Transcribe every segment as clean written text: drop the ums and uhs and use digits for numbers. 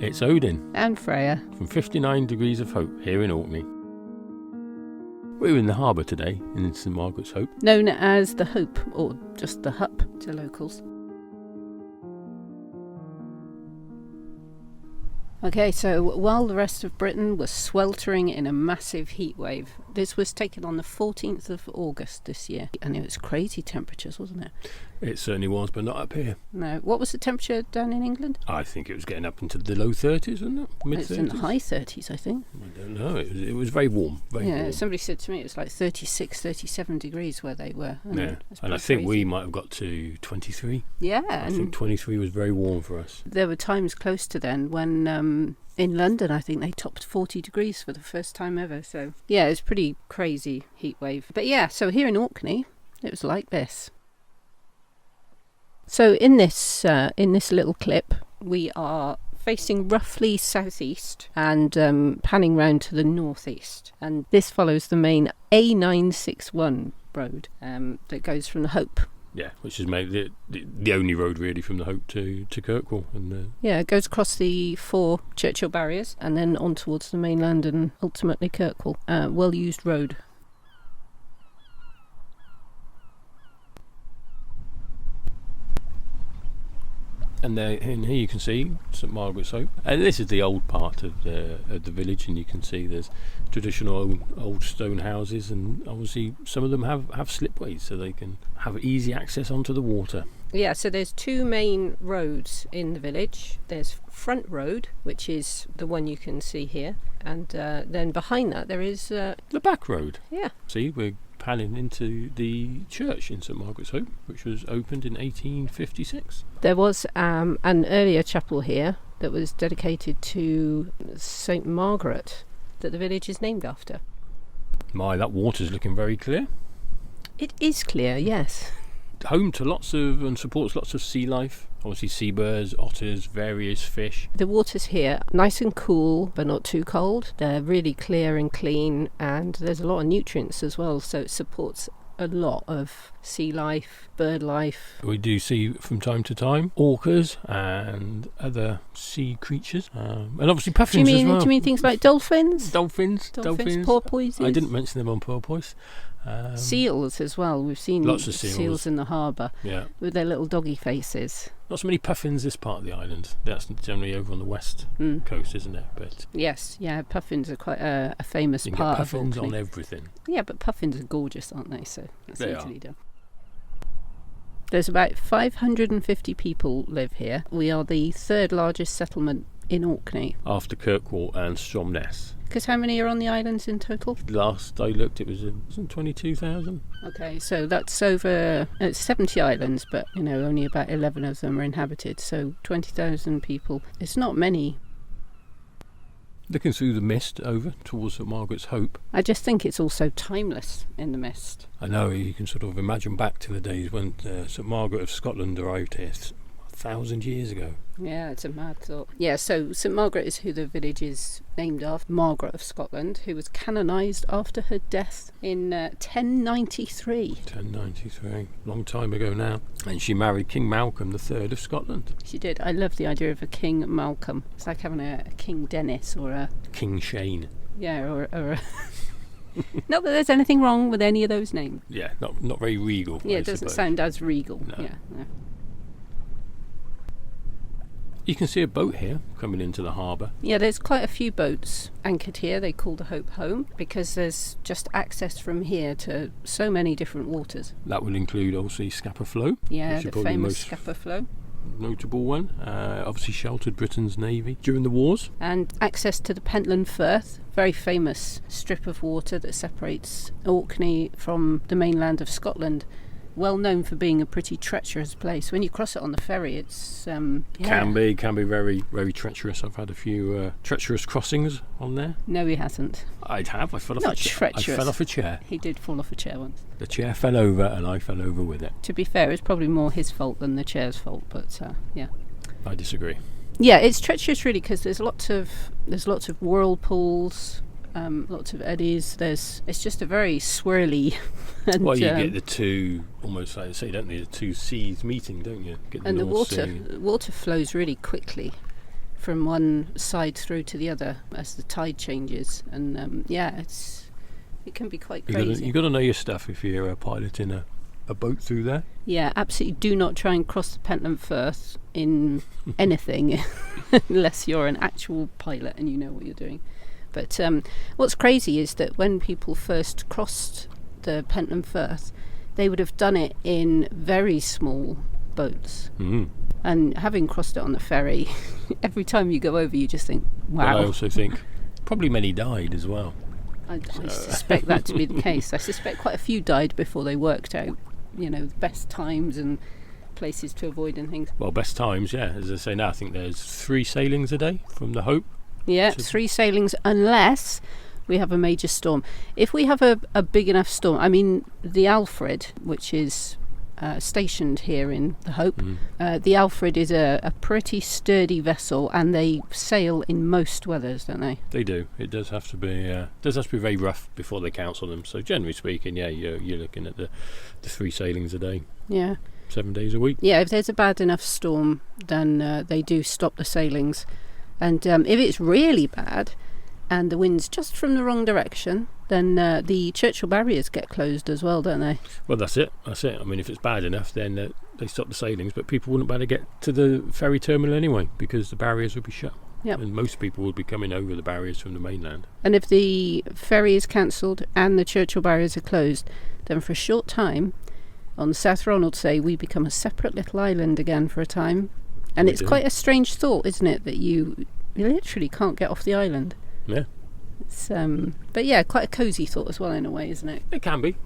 It's Odin and Freya from 59 Degrees of Hope here in Orkney. We're in the harbour today in St Margaret's Hope. Known as the Hope, or just the Hup to locals. Okay, so while the rest of Britain was sweltering in a massive heat wave, this was taken on the 14th of August this year. And it was crazy temperatures, wasn't it? It certainly was, but not up here. No. What was the temperature down in England? I think it was getting up into the low 30s, wasn't it? Mid-30s? It's in the high 30s, I think. I don't know. It was very warm. Very warm. Somebody said to me it was like 36, 37 degrees where they were. And I think we might have got to 23. Yeah. I think 23 was very warm for us. There were times close to then when in London I think they topped 40 degrees for the first time ever. So yeah, it's pretty crazy heat wave. But yeah, so here in Orkney it was like this. So in this little clip we are facing roughly southeast and panning round to the northeast, and this follows the main A961 road that goes from the Hope. Yeah, which is made the only road really from the Hope to Kirkwall. And yeah, it goes across the 4 Churchill Barriers and then on towards the mainland and ultimately Kirkwall. Well used road. And here you can see St Margaret's Hope, and this is the old part of the village, and you can see there's traditional old stone houses, and obviously some of them have slipways so they can have easy access onto the water. Yeah, so there's 2 main roads in the village. There's Front Road, which is the one you can see here, and then behind that there is the back road. Yeah. See, we're panning into the church in St Margaret's Hope, which was opened in 1856. There was an earlier chapel here that was dedicated to St Margaret that the village is named after. My, that water's looking very clear. It is clear, yes. Home to and supports lots of sea life. Obviously seabirds, otters, various fish. The water's here nice and cool but not too cold. They're really clear and clean, and there's a lot of nutrients as well, so it supports a lot of sea life, bird life. We do see from time to time orcas and other sea creatures, and obviously puffins as well. Do you mean things like dolphins? Dolphins, porpoises. I didn't mention them on porpoise. Seals as well. We've seen lots of seals in the harbour, yeah, with their little doggy faces. Not so many puffins this part of the island. That's generally over on the west coast, isn't it? But yes, yeah, puffins are quite a famous you can part get puffins of Orkney. on everything. Yeah, but puffins are gorgeous, aren't they? So that's they easily are. done. There's about 550 people live here. We are the 3rd largest settlement in Orkney. After Kirkwall and Stromness. Because how many are on the islands in total? Last I looked, it was 22,000. Okay, so that's over 70 islands, but only about 11 of them are inhabited. So 20,000 people. It's not many. Looking through the mist over towards St Margaret's Hope. I just think it's also timeless in the mist. I know, you can sort of imagine back to the days when St Margaret of Scotland arrived here 1,000 years ago. Yeah, it's a mad thought. Yeah, so St Margaret is who the village is named after, Margaret of Scotland, who was canonised after her death in 1093. 1093, long time ago now. And she married King Malcolm III of Scotland. She did. I love the idea of a King Malcolm. It's like having a King Dennis or a... King Shane. Yeah, or a... Not that there's anything wrong with any of those names. Yeah, not very regal. Yeah, it doesn't sound as regal. No. Yeah, no. You can see a boat here coming into the harbour. Yeah, there's quite a few boats anchored here. They call the Hope home because there's just access from here to so many different waters. That will include obviously Scapa Flow. Yeah, the famous Scapa Flow. Notable one. Obviously sheltered Britain's navy during the wars. And access to the Pentland Firth, very famous strip of water that separates Orkney from the mainland of Scotland. Well known for being a pretty treacherous place. When you cross it on the ferry, it's can be very, very treacherous. I've had a few treacherous crossings on there. No, he hasn't. I fell off a chair. He did fall off a chair once. The chair fell over and I fell over with it. To be fair, it's probably more his fault than the chair's fault, but yeah. I disagree. Yeah, it's treacherous really because there's lots of whirlpools. Lots of eddies. It's just a very swirly. And, well, you get the two, almost like I say, don't you? The two seas meeting, don't you? And the water flows really quickly from one side through to the other as the tide changes, and it can be quite crazy. You've got to know your stuff if you're piloting a boat through there. Yeah, absolutely. Do not try and cross the Pentland Firth in anything unless you're an actual pilot and you know what you're doing. But what's crazy is that when people first crossed the Pentland Firth, they would have done it in very small boats. Mm-hmm. And having crossed it on the ferry, every time you go over you just think, wow. Well, I also think probably many died as well. I suspect that to be the case. I suspect quite a few died before they worked out, the best times and places to avoid and things. Well, best times, yeah. As I say now, I think there's 3 sailings a day from the Hope. Yeah, 3 sailings unless we have a major storm. If we have a big enough storm, I mean, the Alfred, which is stationed here in the Hope, the Alfred is a pretty sturdy vessel, and they sail in most weathers, don't they? They do. It does have to be very rough before they counsel them. So generally speaking, yeah, you're looking at the 3 sailings a day. Yeah. 7 days a week. Yeah, if there's a bad enough storm, then they do stop the sailings. And if it's really bad and the wind's just from the wrong direction, then the Churchill Barriers get closed as well, don't they? Well, that's it. I mean, if it's bad enough, then they stop the sailings, but people wouldn't be able to get to the ferry terminal anyway because the barriers would be shut. Yep. And most people would be coming over the barriers from the mainland. And if the ferry is cancelled and the Churchill Barriers are closed, then for a short time, on South Ronaldsay, we become a separate little island again for a time. And it's quite a strange thought, isn't it, that you literally can't get off the island. Yeah. It's, but yeah, quite a cosy thought as well in a way, isn't it? It can be,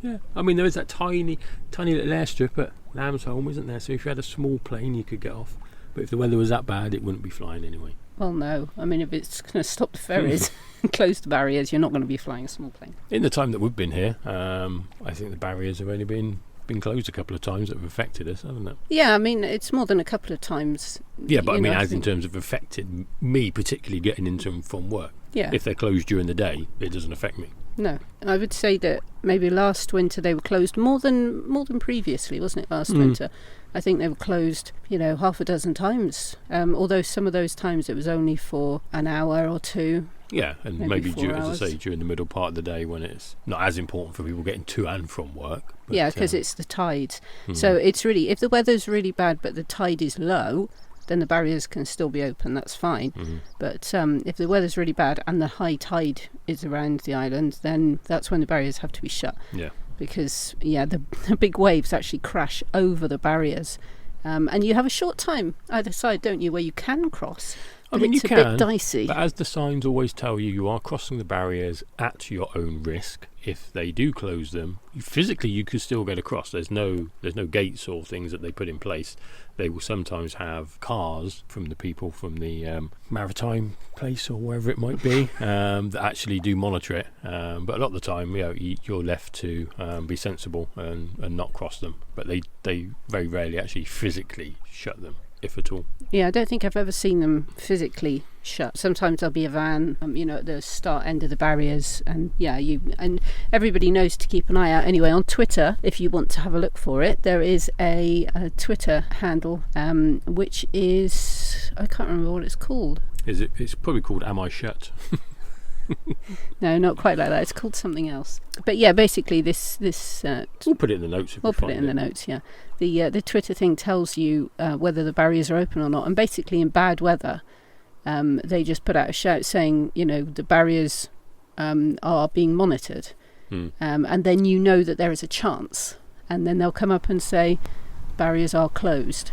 yeah. I mean, there is that tiny little airstrip at Lambsholm, isn't there? So if you had a small plane, you could get off. But if the weather was that bad, it wouldn't be flying anyway. Well, no. I mean, if it's going to stop the ferries and close the barriers, you're not going to be flying a small plane. In the time that we've been here, I think the barriers have only been closed a couple of times that have affected us, haven't it? Yeah, I mean, it's more than a couple of times. Yeah, but I mean, in terms of affected me, particularly getting into and from work. Yeah. If they're closed during the day, it doesn't affect me. No, I would say that maybe last winter they were closed more than previously, wasn't it? Last winter, I think they were closed, half a dozen times. Although some of those times it was only for an hour or two. Yeah, and maybe as I say, during the middle part of the day when it's not as important for people getting to and from work. But, yeah, because it's the tides. So it's really, if the weather's really bad but the tide is low, then the barriers can still be open, that's fine. But if the weather's really bad and the high tide is around the island, then that's when the barriers have to be shut. Yeah. Because, the big waves actually crash over the barriers. And you have a short time either side, don't you, where you can cross. I mean, it's you a can, bit dicey. But as the signs always tell you, you are crossing the barriers at your own risk. If they do close them, physically you could still get across. There's no gates or things that they put in place. They will sometimes have cars from the people from the maritime place or wherever it might be that actually do monitor it. But a lot of the time, you're left to be sensible and not cross them. But they very rarely actually physically shut them, if at all. Yeah, I don't think I've ever seen them physically shut. Sometimes there'll be a van, at the start end of the barriers, and and everybody knows to keep an eye out. Anyway, on Twitter, if you want to have a look for it, there is a Twitter handle, which is, I can't remember what it's called. It's probably called Am I Shut? No, not quite like that. It's called something else. But yeah, basically this. We'll put it in the notes. We'll put it in the notes. Yeah, the Twitter thing tells you whether the barriers are open or not, and basically in bad weather, they just put out a shout saying, the barriers are being monitored, and then that there is a chance, and then they'll come up and say barriers are closed.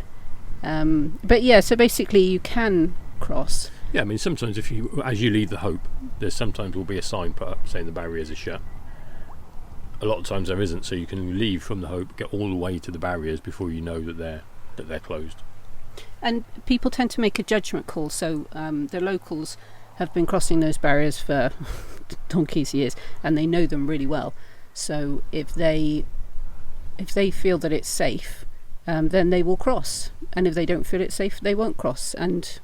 But yeah, so basically you can cross. Yeah, I mean, sometimes as you leave the Hope, there sometimes will be a sign put up saying the barriers are shut. A lot of times there isn't, so you can leave from the Hope, get all the way to the barriers before you know that they're closed. And people tend to make a judgment call, so the locals have been crossing those barriers for donkey's years, and they know them really well. So if they feel that it's safe, then they will cross, and if they don't feel it's safe, they won't cross. And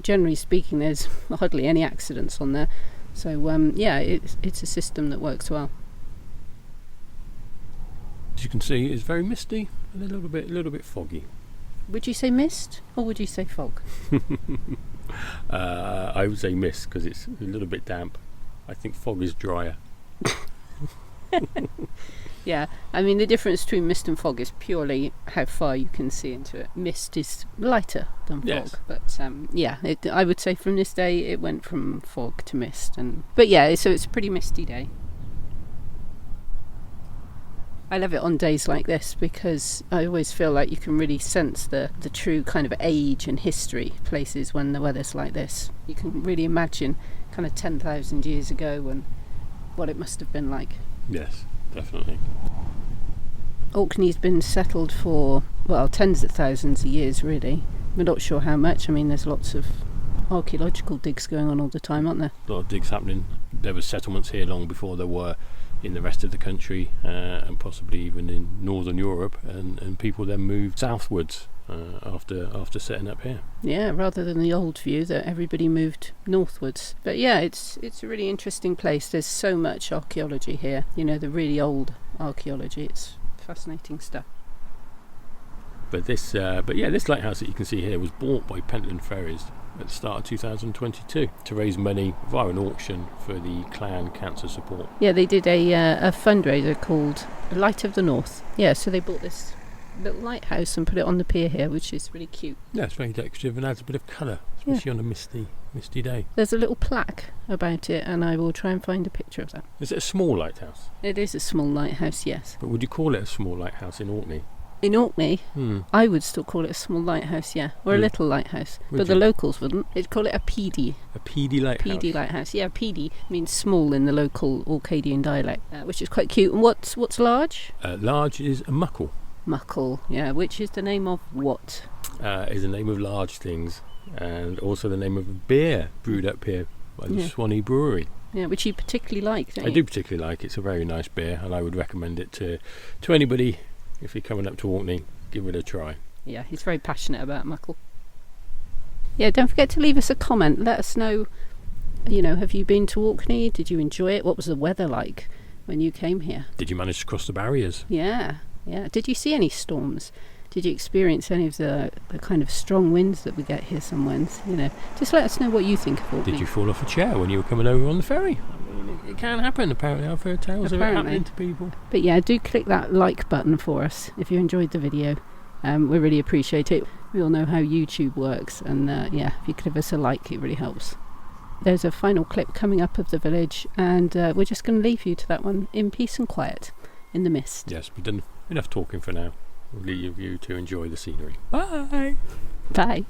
generally speaking, there's hardly any accidents on there. So it's a system that works well. As you can see, it's very misty and a little bit foggy. Would you say mist or would you say fog? I would say mist because it's a little bit damp. I think fog is drier. Yeah, I mean the difference between mist and fog is purely how far you can see into it. Mist is lighter than fog, Yes. but I would say from this day it went from fog to mist, but yeah, so it's a pretty misty day. I love it on days like this because I always feel like you can really sense the true kind of age and history of places when the weather's like this. You can really imagine kind of 10,000 years ago and what it must have been like. Yes, definitely. Orkney's been settled for, well, tens of thousands of years really. We're not sure how much. I mean, there's lots of archaeological digs going on all the time, aren't there? A lot of digs happening. There were settlements here long before there were in the rest of the country, and possibly even in northern Europe, and people then moved southwards after setting up here. Yeah, rather than the old view that everybody moved northwards. But yeah, it's a really interesting place. There's so much archaeology here, you know, the really old archaeology. It's fascinating stuff. But this lighthouse that you can see here was bought by Pentland Ferries at the start of 2022 to raise money via an auction for the clan cancer support. Yeah, they did a fundraiser called Light of the North. Yeah, so they bought this little lighthouse and put it on the pier here, which is really cute. Yeah, it's very decorative and adds a bit of colour, especially on a misty day. There's a little plaque about it, and I will try and find a picture of that. Is it a small lighthouse? It is a small lighthouse, yes. But would you call it a small lighthouse in Orkney? In Orkney, I would still call it a small lighthouse, yeah, or a little lighthouse. But the locals wouldn't. They'd call it a PD. A PD lighthouse? PD lighthouse, yeah. PD means small in the local Orcadian dialect, which is quite cute. And what's large? Large is a muckle. Muckle, yeah, which is the name of what? Is the name of large things, and also the name of a beer brewed up here by the Swanee Brewery. Yeah, which you particularly like, don't you? I do particularly like it. It's a very nice beer, and I would recommend it to anybody. If you're coming up to Orkney, give it a try. Yeah, he's very passionate about muckle. Yeah, don't forget to leave us a comment. Let us know, you know, have you been to Orkney? Did you enjoy it? What was the weather like when you came here? Did you manage to cross the barriers? Yeah. Did you see any storms? Did you experience any of the kind of strong winds that we get here sometimes? You know, just let us know what you think of Orkney. Did you fall off a chair when you were coming over on the ferry? I mean, it can happen, apparently. I've heard tales of it happening to people. But yeah, do click that like button for us if you enjoyed the video. We really appreciate it. We all know how YouTube works, and if you could give us a like, it really helps. There's a final clip coming up of the village, and we're just going to leave you to that one in peace and quiet, in the mist. Yes, we've done enough talking for now. We'll leave you to enjoy the scenery. Bye! Bye!